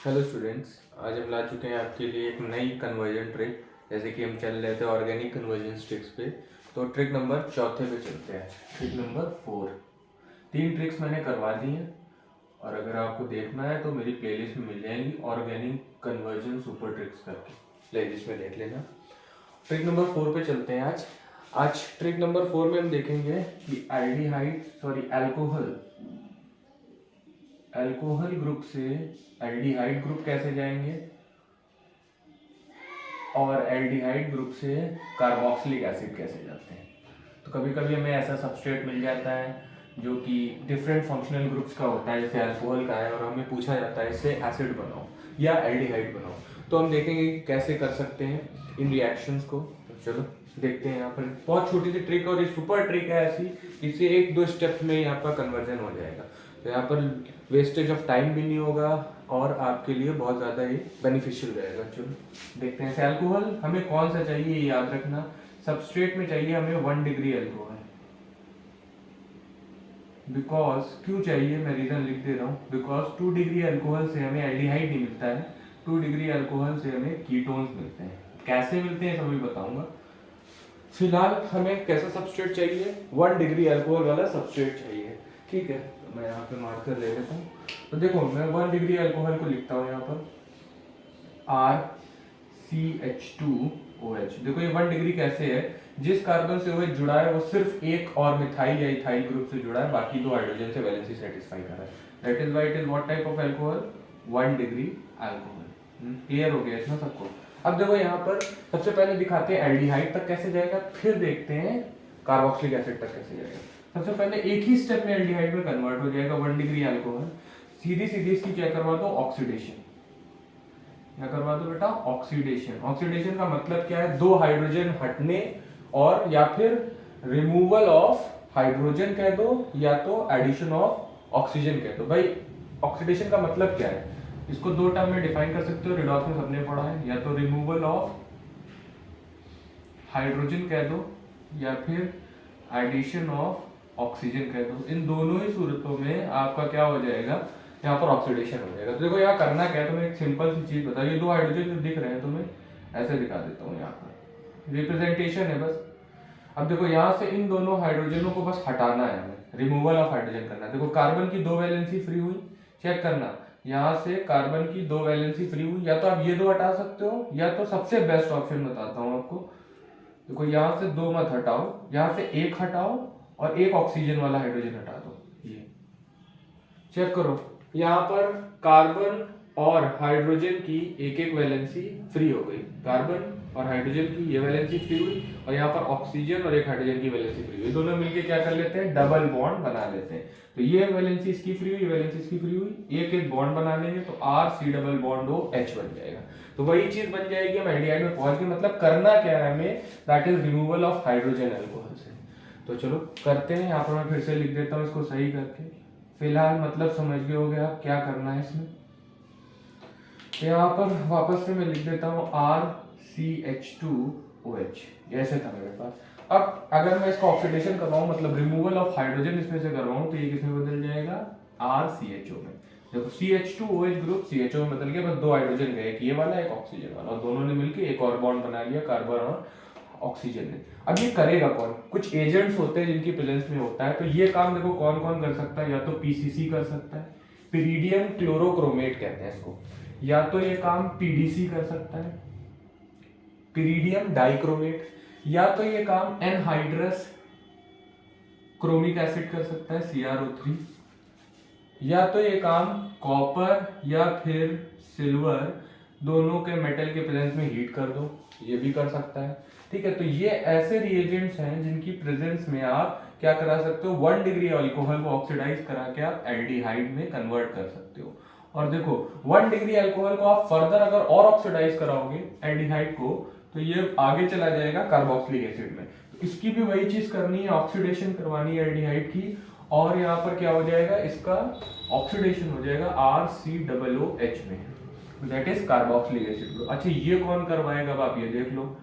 Hello students, आज हम ला चुके हैं आपके लिए एक नई कन्वर्जन ट्रिक। जैसे कि हम चल रहे थे ऑर्गेनिक कन्वर्जन ट्रिक्स पे, तो ट्रिक नंबर चौथे पे चलते हैं। Trick number 4। 3 ट्रिक्स मैंने करवा दी हैं और अगर आपको देखना है तो मेरी प्लेलिस्ट में मिल जाएंगी, ऑर्गेनिक कन्वर्जन सुपर ट्रिक्स करके प्लेलिस्ट में देख लेना। ट्रिक नंबर 4 पे चलते हैं आज ट्रिक नंबर 4 में हम देखेंगे कि अल्कोहल ग्रुप से एल्डिहाइड ग्रुप कैसे जाएंगे और एल्डिहाइड ग्रुप से कार्बोक्सिलिक एसिड कैसे जाते हैं। तो कभी कभी हमें ऐसा सबस्ट्रेट मिल जाता है जो कि डिफरेंट फंक्शनल ग्रुप्स का होता है, जैसे अल्कोहल का है, और हमें पूछा जाता है इससे एसिड बनाओ या एल्डिहाइड बनाओ। तो हम देखेंगे कि कैसे कर सकते हैं इन रिएक्शंस को। तो चलो देखते हैं। यहाँ पर बहुत छोटी सी ट्रिक और ये सुपर ट्रिक है ऐसी, इससे 1-2 स्टेप्स में यहाँ पर कन्वर्जन हो जाएगा। तो यहाँ पर वेस्टेज ऑफ टाइम भी नहीं होगा और आपके लिए बहुत ज़्यादा ये बेनिफिशियल रहेगा। चलो देखते हैं। अल्कोहल हमें कौन सा चाहिए ये याद रखना। सबस्ट्रेट में चाहिए हमें 1 डिग्री अल्कोहल। बिकॉज क्यों चाहिए, मैं रीजन लिख दे रहा हूँ। बिकॉज 2 डिग्री अल्कोहल से हमें एल्डिहाइड नहीं मिलता है, 2 डिग्री अल्कोहल से हमें कीटोन्स मिलते हैं। कैसे मिलते हैं सभी बताऊंगा। फिलहाल हमें कैसा सबस्ट्रेट चाहिए, 1 डिग्री अल्कोहल वाला सबस्ट्रेट चाहिए। ठीक है, तो मैं यहाँ पे मार्कर ले लेता हूँ। तो देखो मैं 1 डिग्री अल्कोहल को लिखता हूँ यहाँ पर RCH2OH। देखो ये 1 डिग्री कैसे है, जिस कार्बन से OH जुड़ा है वो सिर्फ एक और मिथाइल या इथाइल ग्रुप से जुड़ा है, बाकी 2 हाइड्रोजन से वैलेंसी सेटिस्फाई कर रहा है। That is why it is what type of alcohol, 1 degree alcohol. Clear हो गया इतना सबको। अब देखो यहाँ पर सबसे पहले दिखाते हैं एल्डिहाइड तक कैसे जाएगा, फिर देखते हैं कार्बोक्सिलिक एसिड तक कैसे जाएगा। सबसे पहले एक ही स्टेप में एल्डिहाइड में कन्वर्ट हो जाएगा 1 डिग्री अल्कोहल। सीधी सीधी इसकी क्या करवा दो, ऑक्सीडेशन। क्या करवा दो बेटा, ऑक्सीडेशन। ऑक्सीडेशन का मतलब क्या है, 2 हाइड्रोजन हटने और या फिर रिमूवल ऑफ हाइड्रोजन कह दो या तो एडिशन ऑफ ऑक्सीजन कह दो। भाई ऑक्सीडेशन का मतलब क्या है, इसको 2 टर्म में डिफाइन कर सकते हो, रिडॉक्स में सबने पढ़ा है। या तो रिमूवल ऑफ हाइड्रोजन कह दो या फिर एडिशन ऑफ ऑक्सीजन कह दो। इन दोनों ही सूरतों में आपका क्या हो जाएगा, यहाँ पर ऑक्सीडेशन हो जाएगा। तो देखो यहाँ करना क्या है, तुम्हें एक सिंपल सी चीज बताइए। 2 हाइड्रोजन जो दिख रहे हैं तुम्हें, ऐसे दिखा देता हूँ। यहाँ पर रिप्रेजेंटेशन है बस। अब देखो यहाँ से इन दोनों हाइड्रोजनों को बस हटाना है हमें, रिमूवल ऑफ हाइड्रोजन करना है। देखो कार्बन की 2 वैलेंसी फ्री हुई, चेक करना। यहाँ से कार्बन की 2 वैलेंसी फ्री हुई, या तो आप ये 2 हटा सकते हो या तो सबसे बेस्ट ऑप्शन बताता हूँ आपको। देखो यहाँ से 2 मत हटाओ, यहाँ से 1 हटाओ और 1 ऑक्सीजन वाला हाइड्रोजन हटा दो। ये चेक करो, यहाँ पर कार्बन और हाइड्रोजन की 1-1 वैलेंसी फ्री हो गई। कार्बन और हाइड्रोजन की ये वैलेंसी फ्री हुई और यहाँ पर ऑक्सीजन और 1 हाइड्रोजन की वैलेंसी फ्री हुई। दोनों मिलके क्या कर लेते हैं, डबल बॉन्ड बना लेते हैं। तो ये वैलेंसी इसकी फ्री हुई, वैलेंसी इसकी फ्री हुई, 1-1 बॉन्ड बना लेंगे तो RC डबल बॉन्ड OH बन जाएगा। तो वही चीज बन जाएगी, हम एल्डिहाइड में पहुंच गए। मतलब करना क्या है हमें, that is removal of hydrogen alcohol से। तो चलो करते हैं। यहाँ पर मैं फिर से लिख देता हूँ इसको सही करके। फिलहाल मतलब समझ गए होगे आप क्या करना है इसमें। तो यहाँ पर वापस से मैं लिख देता हूँ RCH2OH, ऐसे था मेरे पास। अब अगर मैं इसका ऑक्सीडेशन करवाऊँ, मतलब रिमूवल ऑफ हाइड्रोजन इसमें से करवाऊँ, तो ये किसमें बदल जाएगा, RCHO में। देखो CH2OH ग्रुप CHO में बदल गया, बस 2 हाइड्रोजन गए, एक ये वाला एक ऑक्सीजन वाला, और दोनों ने मिलकर एक और बॉन्ड बना लिया, कार्बन और ऑक्सीजन ने। अब ये करेगा कौन, कुछ एजेंट्स होते हैं जिनकी प्रेजेंस में होता है। तो ये काम देखो कौन कौन कर सकता है, या तो PCC कर सकता है, पिरीडियम क्लोरोक्रोमेट कहते हैं इसको, या तो ये काम PDC कर सकता है, पिरीडियम डाइक्रोमेट, या तो ये काम एनहाइड्रस क्रोमिक एसिड कर सकता है CrO3, या तो ये काम कॉपर या फिर सिल्वर, दोनों के मेटल के प्रेजेंस में हीट कर दो, ये भी कर सकता है। ठीक है, तो ये ऐसे रिएजेंट्स हैं जिनकी प्रेजेंस में आप क्या करा सकते हो, 1 डिग्री अल्कोहल को ऑक्सीडाइज करा के आप एल्डिहाइड में कन्वर्ट कर सकते हो। और देखो 1 डिग्री अल्कोहल को आप फर्दर अगर और ऑक्सीडाइज कराओगे एल्डिहाइड को, तो ये आगे चला जाएगा कार्बोक्सिलिक एसिड में। तो इसकी भी वही चीज करनी है, ऑक्सीडेशन करवानी है एल्डिहाइड की, और यहाँ पर क्या हो जाएगा, इसका ऑक्सीडेशन हो जाएगा RCOOH में, दैट इज कार्बोक्सिलिक एसिड। अच्छा ये कौन करवाएगा, अब आप ये देख लो।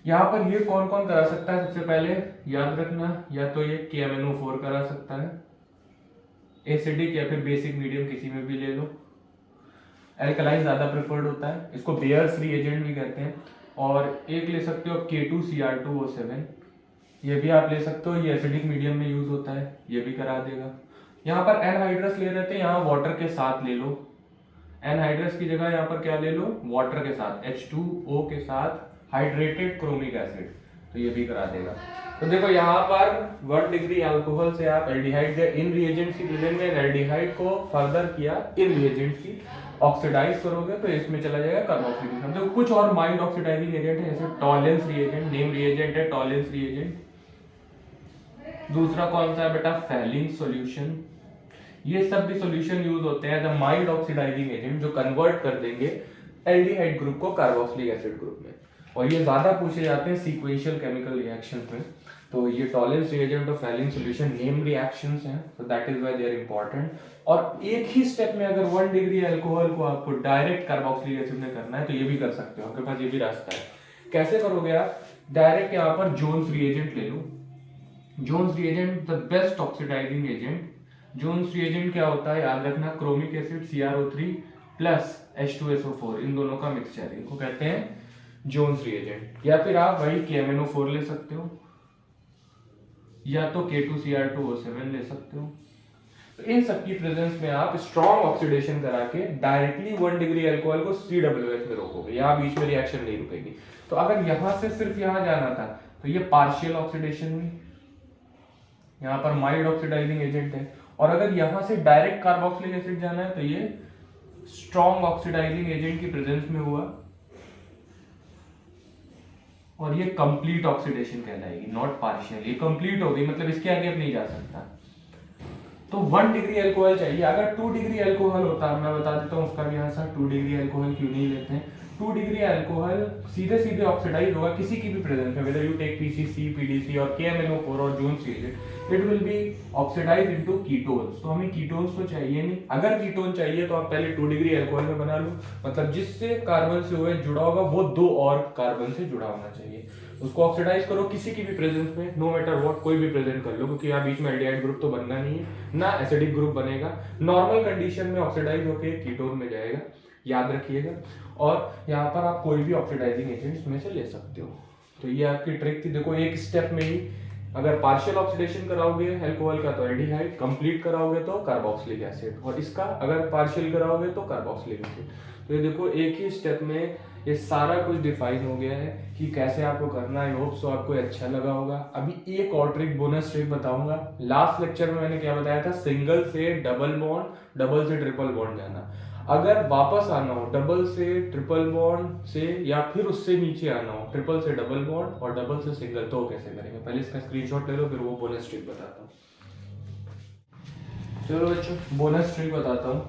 यहाँ पर ये कौन कौन करा सकता है, सबसे पहले याद रखना, या तो ये KMNO4 करा सकता है, एसिडिक या फिर बेसिक मीडियम किसी में भी ले लो। एल्कलाइन ज़्यादा प्रेफर्ड होता है, इसको बेयर्स रिएजेंट भी कहते हैं। और एक ले सकते हो K2Cr2O7, ये भी आप ले सकते हो, ये एसिडिक मीडियम में यूज होता है, ये भी करा देगा। यहाँ पर एनहाइड्रस ले रहे थे, यहाँ वाटर के साथ ले लो। एनहाइड्रस की जगह यहाँ पर क्या ले लो, वाटर के साथ H2O के साथ हाइड्रेटेड क्रोमिक एसिड, तो ये भी करा देगा। तो देखो यहाँ पर 1 डिग्री अल्कोहल से आप एल्डिहाइड या इन रिएजेंट्स की प्रेजेंस में एल्डिहाइड को फर्दर किया इन रिएजेंट्स की, ऑक्सीडाइज करोगे तो इसमें चला जाएगा कार्बोक्सिलेशन। तो कुछ और माइल्ड ऑक्सीडाइजिंग एजेंट है, जैसे टॉलेंस रिएजेंट, नेम रिएजेंट है टॉलेंस रिएजेंट। दूसरा कौन सा है बेटा, फेलिंग सॉल्यूशन। ये सब भी सॉल्यूशन यूज होते हैं द माइल्ड ऑक्सीडाइजिंग एजेंट, जो कन्वर्ट कर देंगे एल्डिहाइड ग्रुप को कार्बोक्सिलिक एसिड ग्रुप में। और ये ज्यादा पूछे जाते हैं सीक्वेंशियल केमिकल रिएक्शंस में। तो ये टॉलेंस रिएजेंट और फेलिंग सॉल्यूशन नेम रिएक्शंस हैं, तो that is why they are important. और एक ही स्टेप में अगर 1 डिग्री अल्कोहल को आपको डायरेक्ट कार्बोक्सिलिक एसिड में करना है तो ये भी कर सकते हो, आपके पास ये भी रास्ता है। कैसे करोगे आप, डायरेक्ट यहाँ पर जोन्स रिएजेंट ले लो। Jones reagent the best oxidising agent. Jones reagent क्या होता है, याद रखना, chromic acid CrO3 plus H2SO4, इन दोनों का मिक्सचर, इनको कहते हैं जोन्स रिएजेंट। या फिर आप वही KMnO4 ले सकते हो, या तो K2Cr2O7 ले सकते हो। तो इन सब की प्रेजेंस में आप स्ट्रॉन्ग ऑक्सीडेशन करा के डायरेक्टली 1 डिग्री अल्कोहल को COOH में रोकोगे, यहाँ बीच में रिएक्शन नहीं रुकेगी। तो अगर यहां से सिर्फ यहां जाना था तो ये पार्शियल ऑक्सीडेशन हुई, यहाँ पर माइल्ड ऑक्सीडाइजिंग एजेंट है। और अगर यहां से डायरेक्ट कार्बोक्सिलिक एसिड जाना है तो ये स्ट्रॉन्ग ऑक्सीडाइजिंग एजेंट की प्रेजेंस में हुआ, और ये कंप्लीट ऑक्सीडेशन कहलाएगी, नॉट पार्शियल। ये कंप्लीट हो गई, मतलब इसके आगे अब नहीं जा सकता। तो 1 डिग्री अल्कोहल चाहिए। अगर 2 डिग्री अल्कोहल होता, मैं बता देता हूँ उसका भी आंसर। 2 डिग्री अल्कोहल क्यों नहीं लेते हैं, 2 डिग्री अल्कोहल सीधे सीधे ऑक्सीडाइज होगा किसी की भी प्रेजेंस में, whether you take PCC, PDC और KMnO4 और Jones reagent, it will be oxidise into ketones. तो हमें कीटोन्स तो चाहिए नहीं। अगर कीटोन चाहिए तो आप पहले 2 डिग्री अल्कोहल में बना लो, मतलब जिससे कार्बन से OH जुड़ा होगा वो 2 और कार्बन से जुड़ा होना चाहिए। उसको ऑक्सीडाइज करो किसी की भी प्रेजेंस में, नो मैटर व्हाट, कोई भी प्रेजेंट कर लो, क्योंकि यहाँ बीच में एल्डिहाइड ग्रुप तो बनना नहीं है, ना एसिडिक ग्रुप बनेगा। नॉर्मल कंडीशन में ऑक्सीडाइज होकर कीटोन में जाएगा, याद रखिएगा। और यहाँ पर आप कोई भी ऑक्सीडाइजिंग एजेंट्स में से ले सकते हो। तो ये आपकी ट्रिक थी। देखो एक स्टेप में ही अगर पार्शियल ऑक्सीडेशन कराओगे अल्कोहल का तो एल्डिहाइड, कंप्लीट कराओगे तो कार्बोक्सिलिक एसिड, और इसका अगर पार्शियल कराओगे तो कार्बोक्सिलिक एसिड। तो ये देखो एक ही स्टेप में ये सारा कुछ डिफाइन हो गया है कि कैसे आपको करना है। होप सो आपको अच्छा लगा होगा। अभी एक और ट्रिक, बोनस ट्रिक बताऊंगा। लास्ट लेक्चर में मैंने क्या बताया था, सिंगल से डबल बॉन्ड, डबल से ट्रिपल बॉन्ड जाना। अगर वापस आना हो डबल से ट्रिपल बॉन्ड से, या फिर उससे नीचे आना हो ट्रिपल से डबल बॉन्ड और डबल से सिंगल, तो कैसे करेंगे, पहले इसका स्क्रीनशॉट ले लो, फिर वो बोनस ट्रिक बताता हूँ। चलो बच्चों बोनस ट्रिक बताता हूँ।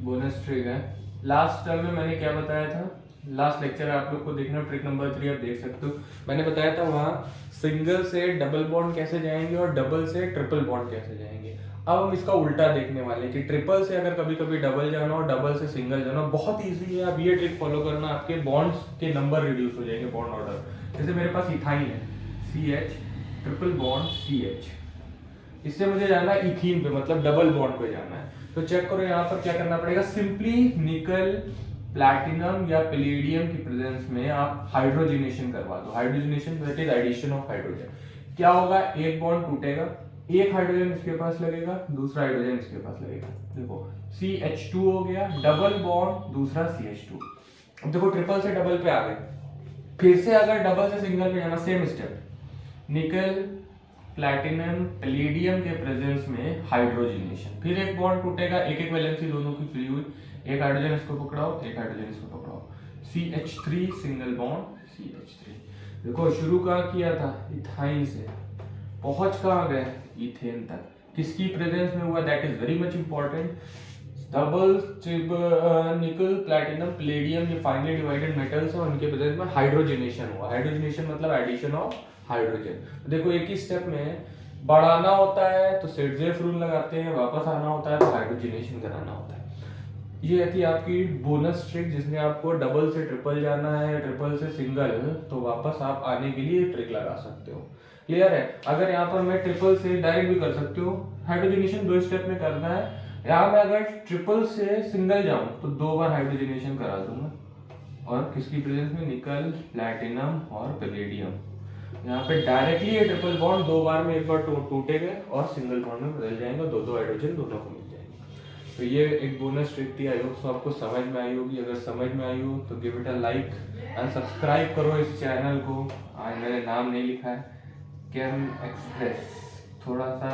बोनस ट्रिक है, लास्ट टर्म में मैंने क्या बताया था, लास्ट लेक्चर आप लोग को देखना, ट्रिक नंबर 3 आप देख सकते हो। मैंने बताया था वहाँ सिंगल से डबल बॉन्ड कैसे जाएंगे और डबल से ट्रिपल बॉन्ड कैसे जाएंगे। अब हम इसका उल्टा देखने वाले हैं कि ट्रिपल से अगर कभी कभी डबल जाना और डबल से सिंगल जाना, बहुत इजी है। आप ये ट्रिक फॉलो करना, आपके बॉन्ड्स के नंबर रिड्यूस हो जाएंगे, बॉन्ड ऑर्डर। जैसे मेरे पास इथाइन है, CH ट्रिपल बॉन्ड CH, इससे मुझे जाना है इथीन पे, मतलब डबल बॉन्ड पे जाना है। तो चेक करो यहाँ पर क्या करना पड़ेगा, सिंपली निकल, प्लैटिनम या पैलेडियम की प्रेजेंस में आप हाइड्रोजनेशन करवा दो। Hydrogenation that is addition of hydrogen. क्या होगा, एक बॉन्ड टूटेगा, एक हाइड्रोजन इसके पास लगेगा, दूसरा हाइड्रोजन इसके पास लगेगा। देखो CH2 हो गया, डबल बॉन्ड, दूसरा CH2। अब देखो ट्रिपल से डबल पे आ गए, फिर से अगर डबल से सिंगल पे जाना, सेम स्टेप, निकल, प्लैटिनम, पैलेडियम के प्रेजेंस में हाइड्रोजनेशन, फिर एक बॉन्ड टूटेगा, एक एक वैलेंसी दोनों की फ्री हुई, एक हाइड्रोजन इसको पकड़ाओ, एक हाइड्रोजन इसको पकड़ाओ, CH3 सिंगल बॉन्ड CH3। देखो शुरू कहाँ किया था, इथाइन से, पहुंच कहाँ गए, इथेन तक। किसकी प्रेजेंस में हुआ, that is very much important. Double निकल, प्लैटिनम, पैलेडियम, ये फाइनली डिवाइडेड मेटल्स हैं, उनके प्रेजेंस में हाइड्रोजनेशन हुआ। हाइड्रोजनेशन मतलब एडिशन ऑफ हाइड्रोजन। देखो एक ही स्टेप में बढ़ाना होता है तो सेडजेफ रूल लगाते हैं, वापस आना होता है तो हाइड्रोजनेशन कराना होता है। ये थी आपकी बोनस ट्रिक, जिसमें आपको डबल से ट्रिपल जाना है, ट्रिपल से सिंगल, तो वापस आप आने के लिए ट्रिक लगा सकते हो। क्लियर है। अगर यहाँ पर मैं ट्रिपल से डायरेक्ट भी कर सकते हो, हाइड्रोजनेशन 2 स्टेप में करना है। यहाँ मैं अगर ट्रिपल से सिंगल जाऊं तो 2 बार हाइड्रोजनेशन करा दूंगा, और किसकी प्रेजेंस में, निकल, प्लैटिनम और पैलेडियम। यहाँ पे डायरेक्टली ये ट्रिपल बॉन्ड 2 बार में एक बार टूटेगा और सिंगल बॉन्ड में बदल जाएगा, दो हाइड्रोजन दोनों को मिल जाएंगे। तो ये एक बोनस ट्रिक थी, आई होप सो आपको समझ में आई होगी। अगर समझ में आई हो तो give it a like and subscribe करो इस चैनल को। आज मैंने नाम नहीं लिखा है, केम एक्सप्रेस, थोड़ा सा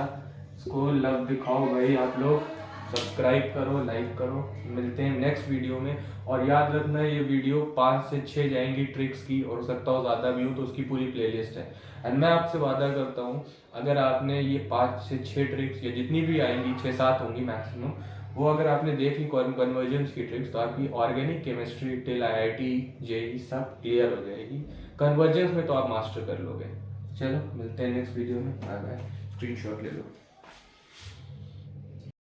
इसको लव दिखाओ भाई आप लोग, सब्सक्राइब करो, लाइक करो। मिलते हैं नेक्स्ट वीडियो में, और याद रखना ये वीडियो 5 से 6 जाएंगी ट्रिक्स की, और हो सकता हो ज़्यादा भी हो तो उसकी पूरी प्लेलिस्ट है। एंड मैं आपसे वादा करता हूँ अगर आपने ये 5 से 6 ट्रिक्स या जितनी भी आएंगी, 6-7 होंगी मैक्सिमम, वो अगर आपने देख ली कन्वर्जेंस की ट्रिक्स, तो आपकी organic chemistry till IIT JEE सब क्लियर हो जाएगी। कन्वर्जेंस में तो आप मास्टर कर लोगे। चलो मिलते हैं नेक्स्ट वीडियो में, बाय बाय। स्क्रीनशॉट ले लो।